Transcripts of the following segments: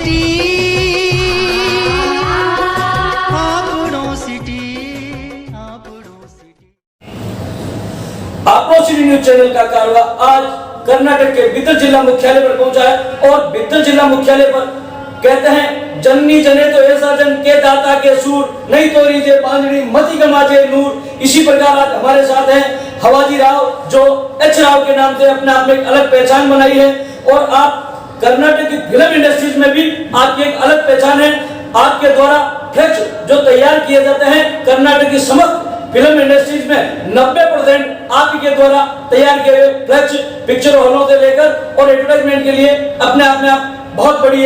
City, आपड़ो city, आपड़ो city. आपड़ो सिटी न्यूज चैनल का कारवा आज कर्नाटक के बिदर जिला मुख्यालय पर पहुंचा है और बिदर जिला मुख्यालय पर कहते हैं जननी जने तो ऐसा जन के दाता के सूर नहीं तो रीजे बांधड़ी मती गमाजे नूर। इसी प्रकार आज हमारे साथ हैं हवाजी राव जो एच राव के नाम से अपने आप में एक अलग पहचान बनाई है और आप कर्नाटक की फिल्म इंडस्ट्रीज में भी आपकी एक अलग पहचान है। आपके द्वारा फ्लेक्स जो तैयार किए जाते हैं कर्नाटक की समस्त फिल्म इंडस्ट्रीज में 90% आप ही के द्वारा तैयार किए हुए फ्लेक्स पिक्चर हॉलों से लेकर और एडवर्टाइजमेंट के लिए अपने आप में आप बहुत बड़ी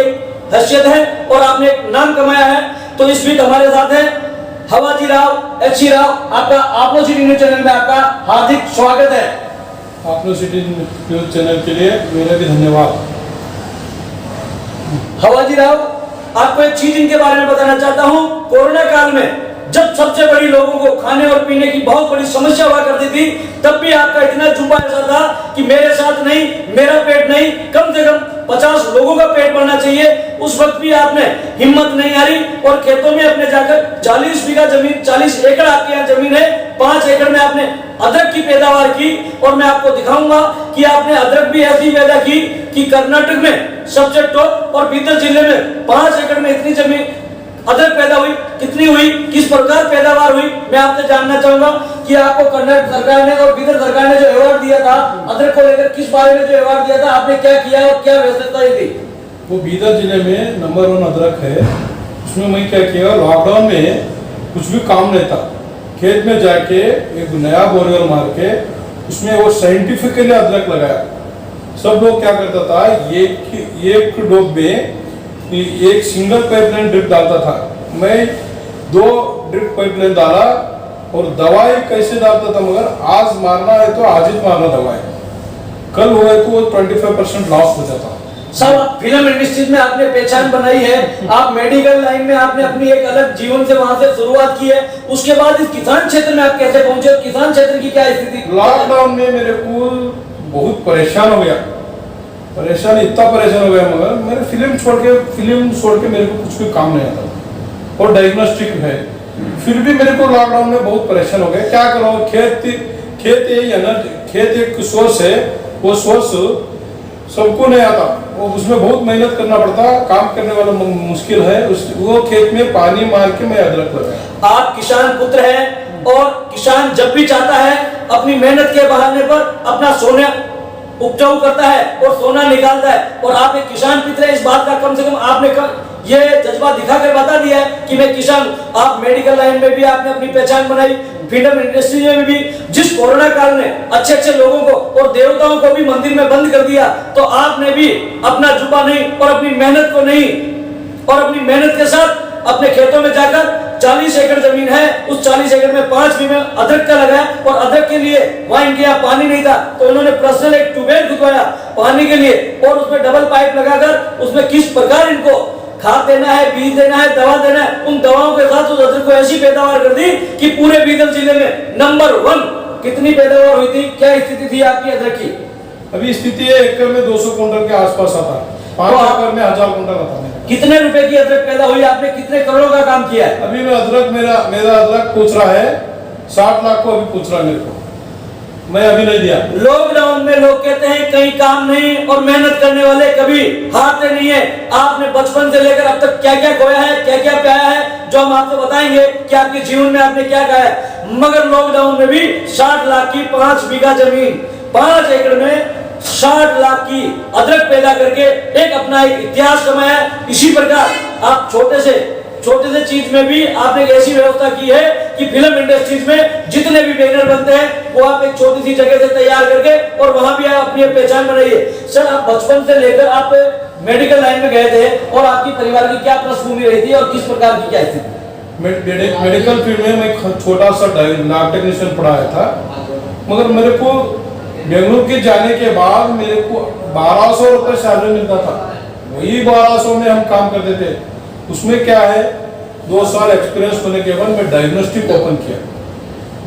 हैसियत है और आपने एक नाम कमाया है। तो इस बीच हमारे साथ है हवाजी राव एच राव, आपका आपड़ो सिटी न्यूज चैनल में आपका हार्दिक स्वागत है। आपड़ो सिटी न्यूज चैनल के लिए मेरा भी धन्यवाद। हवाजी राव, आपको एक चीज इनके बारे में बताना चाहता हूँ। कोरोना काल में जब सबसे बड़ी लोगों को खाने और पीने की बहुत बड़ी समस्या हुआ करती थी, तब भी आपका इतना जुबा ऐसा था कि मेरे साथ नहीं, मेरा पेट नहीं, कम से कम 50 लोगों का पेट भरना चाहिए। उस वक्त भी आपने हिम्मत नहीं हारी और खेतों में अपने जाकर 40 बीघा जमीन, 40 एकड़ आपके यहाँ जमीन है, 5 एकड़ में आपने अदरक की पैदावार की और मैं आपको दिखाऊंगा कि आपने अदरक भी ऐसी पैदा की कि कर्नाटक में सबसे टॉप और बिदर जिले में 5 एकड़ में इतनी जमीन अदरक पैदा हुई। कितनी हुई, किस प्रकार पैदावार हुई, मैं आपसे जानना चाहूंगा कि आपको कर्नाटक सरकार ने और बिदर सरकार ने जो अवार्ड दिया था अदरक को लेकर, किस बारे में जो अवार्ड दिया था, आपने क्या किया और क्या व्यवस्था थी? वो बिदर जिले में नंबर 1 अदरक है। उसमें मैं क्या किया, लॉकडाउन में कुछ भी काम नहीं था, खेत में जाके एक नया बोरवेल मार के उसमें वो साइंटिफिकली अदरक लगाया। सब लोग क्या करता था, एक डोब में एक सिंगल पाइपलाइन ड्रिप डालता था, मैं 2 ड्रिप पाइपलाइन डाला और दवाई कैसे डालता था, मगर आज मारना है तो आज ही मारना दवाई, कल हुआ है तो वो 25% लॉस हो जाता। सब फिल्म इंडस्ट्री में आपने पहचान बनाई है, आप मेडिकल लाइन में आपने अपनी एक अलग जीवन से वहां से शुरुआत की है। उसके बाद इस किसान क्षेत्र में आप कैसे पहुंचे, किसान क्षेत्र की क्या स्थिति? लॉकडाउन में मेरे को बहुत परेशान हो गया, इतना परेशान हो गया, मगर मैंने फिल्म छोड़ के मेरे को कुछ भी काम नहीं आता और डायग्नोस्टिक है, फिर भी मेरे को लॉकडाउन में बहुत परेशान हो गया। क्या करो, खेत यही है ना, खेत एक सोर्स है, वो सोर्स सबको नहीं आता, वो उसमें बहुत मेहनत करना पड़ता, काम करने वाला मुश्किल है। वो खेत में पानी मार के मैं अदरक लगाया। आप किसान पुत्र हैं और किसान जब भी चाहता है अपनी मेहनत के बहाने पर अपना सोना उपजाऊ करता है और सोना निकालता है, और आप एक किसान पुत्र है, इस बात का कम से कम आपने ये जज्बा दिखाकर बता दिया है कि मैं किसान। आप मेडिकल लाइन में भी आपने अपनी पहचान बनाई, फिल्म इंडस्ट्री में भी। जिस कोरोना काल ने अच्छे लोगों को और देवताओं को भी मंदिर में बंद कर दिया, तो आपने भी अपना जुबा नहीं और अपनी मेहनत को नहीं और अपनी मेहनत के साथ अपने खेतों में जाकर 40 एकड़ जमीन है, उस 40 एकड़ में 5 बीघा अदरक का लगाया और अदरक के लिए वहां इनके यहाँ पानी नहीं था, तो उन्होंने पर्सनल एक ट्यूबवेल खुदवाया पानी के लिए और उसमें डबल पाइप लगाकर उसमें किस प्रकार इनको खाद देना है, बीज देना है, दवा देना है, उन दवाओं के साथ उस अदरक को ऐसी पैदावार कर दी कि पूरे बिदर जिले में नंबर 1 कितनी पैदावार हुई थी। क्या स्थिति थी आपकी अदरक की? अभी स्थिति है, एकड़ में 200 कुंटल के आसपास आता, 5 एकड़ में 1000 कुंटल आता। कितने रुपए की अदरक पैदा हुई, आपने कितने करोड़ों का काम किया है? अभी मैं अदरक मेरा अदरक पूछ रहा है 60 लाख को, अभी पूछ रहा है मेरे को, मैं अभी नहीं दिया। लॉकडाउन में लोग कहते हैं कहीं काम नहीं और मेहनत करने वाले कभी हारते नहीं है। आपने बचपन से लेकर अब तक क्या क्या खोया है, क्या क्या पाया है, जो हम आपको बताएंगे कि आपके जीवन में आपने क्या कहा है। मगर लॉकडाउन में भी 60 लाख की 5 बीघा जमीन, 5 एकड़ में 60 लाख की अदरक पैदा करके एक अपना इतिहास कमाया। इसी प्रकार आप छोटे से चीज में भी आपने एक ऐसी व्यवस्था की है कि फिल्म इंडस्ट्रीज में जितने भी बैनर बनते हैं वो आप एक छोटी सी जगह से तैयार करके और वहां भी आप अपनी पहचान बनाइए। सर, आप बचपन से लेकर आप मेडिकल लाइन में गए थे और आपकी परिवार की क्या पृष्ठभूमि रही थी और किस प्रकार की क्या स्थिति? मेडिकल फील्ड में मैं छोटा सा लैब टेक्नीशियन पढ़ाया था, मगर मेरे को बेंगलुरु के जाने के बाद मेरे को 1200 रुपये सैलरी मिलता था। वही 1200 में हम काम करते थे। उसमें क्या है, 2 साल एक्सपीरियंस होने के बाद मैं डायग्नोस्टिक ओपन किया,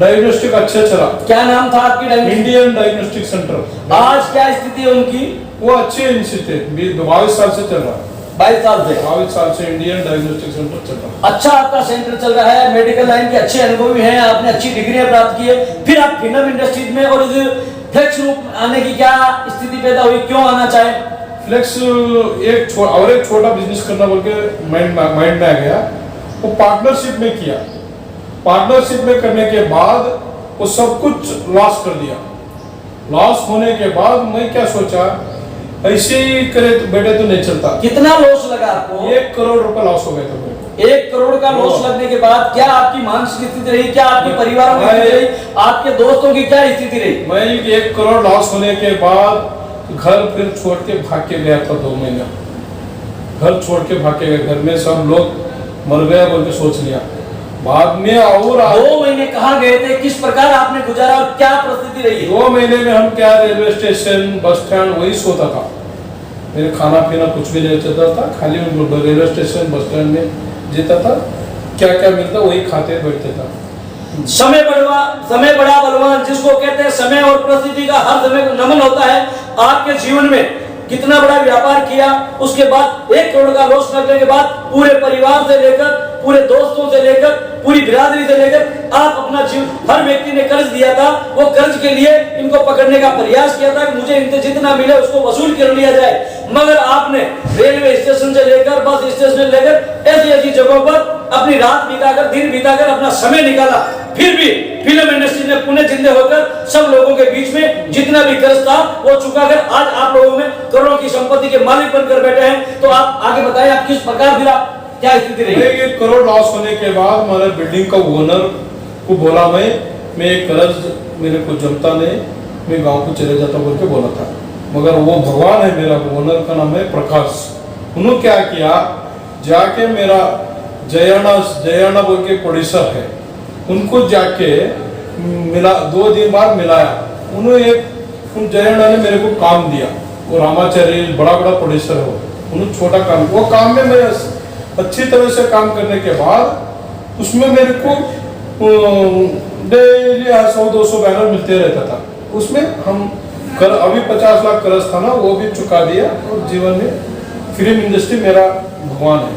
डायग्नोस्टिक अच्छा चला। क्या नाम था आपकी डायग्नोस्टिक? Indian diagnostic centre. आज क्या स्थिति है उनकी? वो अच्छे स्थिति 22 साल से चल रहा है। 22 साल से 22 साल से इंडियन डायग्नोस्टिक सेंटर चल रहा है। अच्छा आपका सेंटर चल रहा है, मेडिकल लाइन के अच्छे अनुभवी हैं, आपने अच्छी डिग्रियां प्राप्त की है, फिर आप फिल्म इंडस्ट्रीज में और इस फ्लेक्स रूप आने की क्या स्थिति पैदा हुई, क्यों आना चाहे? फ्लेक्स एक छोटा बिजनेस करना बोल के माइंड में आ गया, वो पार्टनरशिप में किया। पार्टनरशिप में करने के बाद वो सब कुछ लॉस कर दिया। लॉस होने के बाद मैं क्या सोचा, ऐसे ही करे तो बेटे तो नहीं चलता। कितना लॉस लगा आपको? 1 करोड़ रुपए लॉस हो गए थे मेरे को। 1 करोड़ का लॉस लगने के बाद क्या आपकी मानसिक स्थिति रही, क्या आपके परिवार में स्थिति रही, आपके दोस्तों की क्या स्थिति रही? मैं 1 करोड़ लॉस होने के बाद घर फिर छोड़ के भाग के गया था 2 महीना। घर छोड़ के भाग के गया, घर में सब लोग मर गया बोल के सोच लिया। बाद में और 2 महीने कहाँ गए थे, किस प्रकार आपने गुजारा और क्या परिस्थिति रही? 2 महीने में हम क्या रेलवे स्टेशन बस स्टैंड वही सोता था। मेरे खाना पीना कुछ भी नहीं चलता था, खाली रेलवे स्टेशन बस स्टैंड में जीता था, क्या क्या मिलता वही खाते बैठते था। समय बड़ा बलवान जिसको कहते हैं, समय और परिस्थिति का हर समय नमन होता है। आपके जीवन में कितना बड़ा व्यापार किया, उसके बाद 1 करोड़ का लॉस लगने के बाद पूरे परिवार से लेकर, पूरे दोस्तों से लेकर, पूरी बिरादरी से लेकर आप अपना जीवन, हर व्यक्ति ने कर्ज दिया था, वो कर्ज के लिए इनको पकड़ने का प्रयास किया था कि मुझे इनसे जितना मिले उसको वसूल कर लिया जाए। मगर आपने रेलवे स्टेशन से लेकर बस स्टेशन से लेकर ऐसी ऐसी जगहों पर अपनी रात बिताकर, दिन बिताकर अपना समय निकाला, फिर भी फिल्म इंडस्ट्री में पुनः जिंदे होकर सब लोगों के बीच में जितना भी कर्ज था वो चुकाकर आज आप लोगों में करोड़ों की संपत्ति के मालिक बनकर बैठे हैं। तो आप आगे बताएं, आप किस प्रकार फिर आप क्या स्थिति रही? 1 करोड़ लॉस होने के बाद हमारे बिल्डिंग का ओनर को बोला, मैं कर्ज मेरे को जमता नहीं, मैं गांव को चले जाता बोल के बोला था। मगर वो भगवान है, मेरा ओनर का नाम है प्रकाश। उन्होंने क्या किया, जाके मेरा जयाना बोल के प्रोड्यूसर है, उनको जाके मिला, 2 दिन बाद मिलाया। उन जयाना ने मेरे को काम दिया, वो रामाचार्य बड़ा प्रोड्यूसर है, उन्होंने छोटा काम, वो काम में मैं अच्छी तरह से काम करने के बाद उसमें मेरे को डेली 100-200 बैनर मिलते रहता था। उसमें हम अभी 50 लाख कर्ज था ना, वो भी चुका दिया। और जीवन में फिल्म इंडस्ट्री मेरा भगवान है।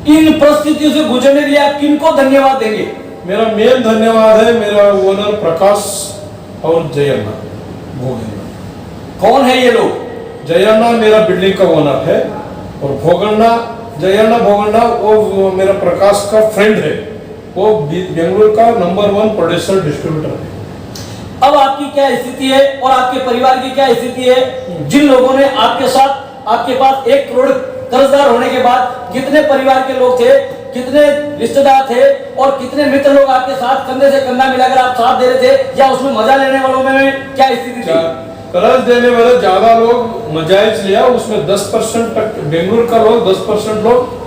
इन परिस्थितियों से गुजरने के लिए आप किनको धन्यवाद देंगे? मेरा मेन धन्यवाद है मेरा ओनर प्रकाश और जयन्ना भोगन्ना। कौन है ये लोग? जयन्ना मेरा बिल्डिंग का ओनर है और जयन्ना भोगन्ना वो मेरा प्रकाश का फ्रेंड है, वो बेंगलुरु का नंबर 1 प्रोड्यूसर डिस्ट्रीब्यूटर है। अब आपकी क्या स्थिति है और आपके परिवार की क्या स्थिति है? जिन लोगों ने आपके साथ, आपके पास 1 करोड़ कर्जदार होने के बाद कितने परिवार के लोग थे, कितने रिश्तेदार थे और कितने मित्र लोग आपके साथ कंधे से कंधा मिलाकर आप साथ दे रहे थे, या उसमें मजा लेने वालों में क्या स्थिति थी? कर्ज देने वाले ज्यादा लोग मजाइज लिया, उसमें 10% तक बेंगलुरु का लोग 10% लोग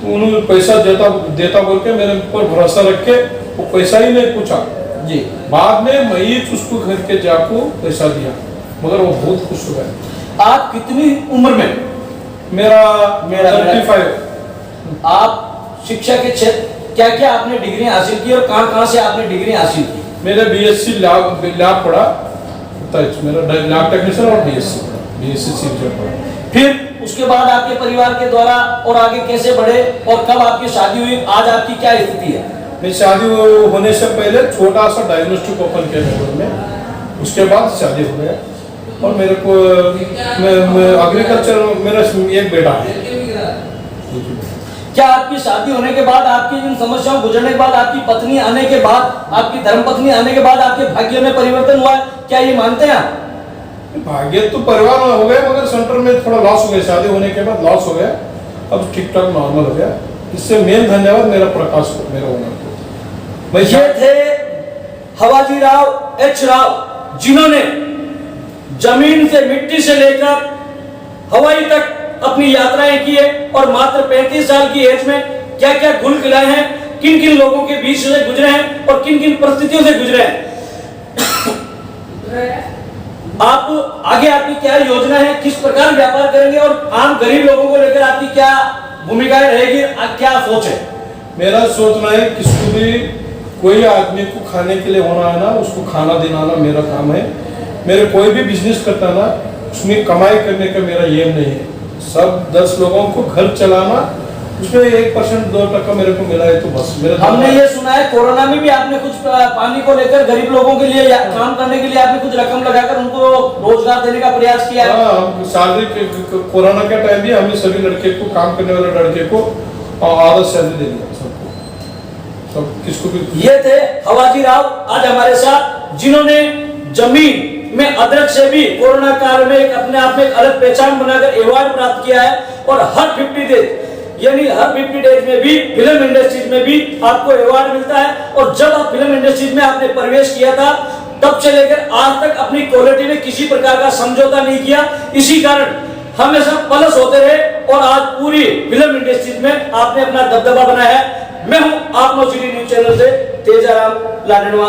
तो उन्होंने पैसा देता बोल के मेरे ऊपर भरोसा रख के वो पैसा ही नहीं पूछा जी। बाद में मैं ही उसको घर के जाको पैसा दिया, मगर वो बहुत खुश हो गए। आप कितनी उम्र में? मेरा 35। आप शिक्षा के क्षेत्र क्या क्या आपने डिग्री हासिल की और कहां से आपने डिग्री हासिल की? मेरे BSc लैब पढ़ा, मेरा लैब टेक्नीशियन और BSc सिविल पढ़ा। फिर उसके बाद आपके परिवार के द्वारा और आगे कैसे बढ़े और कब आपकी शादी हुई? आज आपकी क्या स्थिति है? मैं शादी होने से पहले छोटा सा डायग्नोस्टिक ओपन किया बेंगलुरु में, उसके बाद शादी हो गया और मेरे को एग्रीकल्चर मेरा एक बेटा है। क्या आपकी शादी होने के बाद, आपकी इन समस्याओं गुजरने के बाद, आपकी पत्नी आने के बाद, आपकी धर्मपत्नी आने के बाद आपके भाग्य में परिवर्तन हुआ है? क्या ये मानते हैं आप? भाग्य तो परिवार में हो गए, मगर सेंटर में थोड़ा लॉस हो गया, शादी होने के बाद लॉस हो गया, अब ठीक ठाक नॉर्मल हो गया। इससे मेन धन्यवाद मेरा प्रकाश को, मेरा ओनर को। ये थे हवाजी राव H. राव, जिन्होंने जमीन से मिट्टी से लेकर हवाई तक अपनी यात्राएं की है और मात्र 35 साल की एज में क्या क्या गुल खिलाए हैं, किन किन लोगों के बीच से गुजरे हैं और किन किन परिस्थितियों से गुजरे हैं। आप आगे आपकी क्या योजना है, किस प्रकार व्यापार करेंगे और आम गरीब लोगों को लेकर आपकी क्या भूमिकाएं रहेगी, क्या सोच है? मेरा सोचना है किसको भी कोई आदमी को खाने के लिए होना है ना, उसको खाना दिलाना मेरा काम है। मेरे कोई भी बिजनेस करता है ना, उसमें कमाई करने का मेरा एम नहीं है। सब 10 लोगों को घर चलाना, उसमें 1% 2% मेरे को मिला है तो बस मेरा हमने ये सुना है कोरोना में भी आपने कुछ पानी को लेकर गरीब लोगों के लिए या काम करने के लिए आपने कुछ रकम लगाकर उनको रोजगार देने का प्रयास किया है। हाँ, सैलरी कोरोना के टाइम भी हमने सभी लड़के को, काम करने वाले लड़के को आधा सैलरी दे दिया सबको, सब किसको भी। ये थे हवाजी राव आज हमारे साथ, जिन्होंने जमीन में अदरक से भी कोरोना काल में एक अपने आप में एक अलग पहचान बनाकर अवार्ड प्राप्त किया है। और हर 50 डेज यानी हर 50 डेज में भी फिल्म इंडस्ट्रीज में भी आपको अवार्ड मिलता है। और जब आप फिल्म इंडस्ट्रीज में आपने प्रवेश किया था तब से लेकर आज तक अपनी क्वालिटी में किसी प्रकार का समझौता नहीं किया, इसी कारण हमेशा प्लस होते रहे और आज पूरी फिल्म इंडस्ट्रीज में आपने अपना दबदबा बनाया है। मैं हूं आप सिटी न्यूज चैनल से तेजाराम लाडनवा।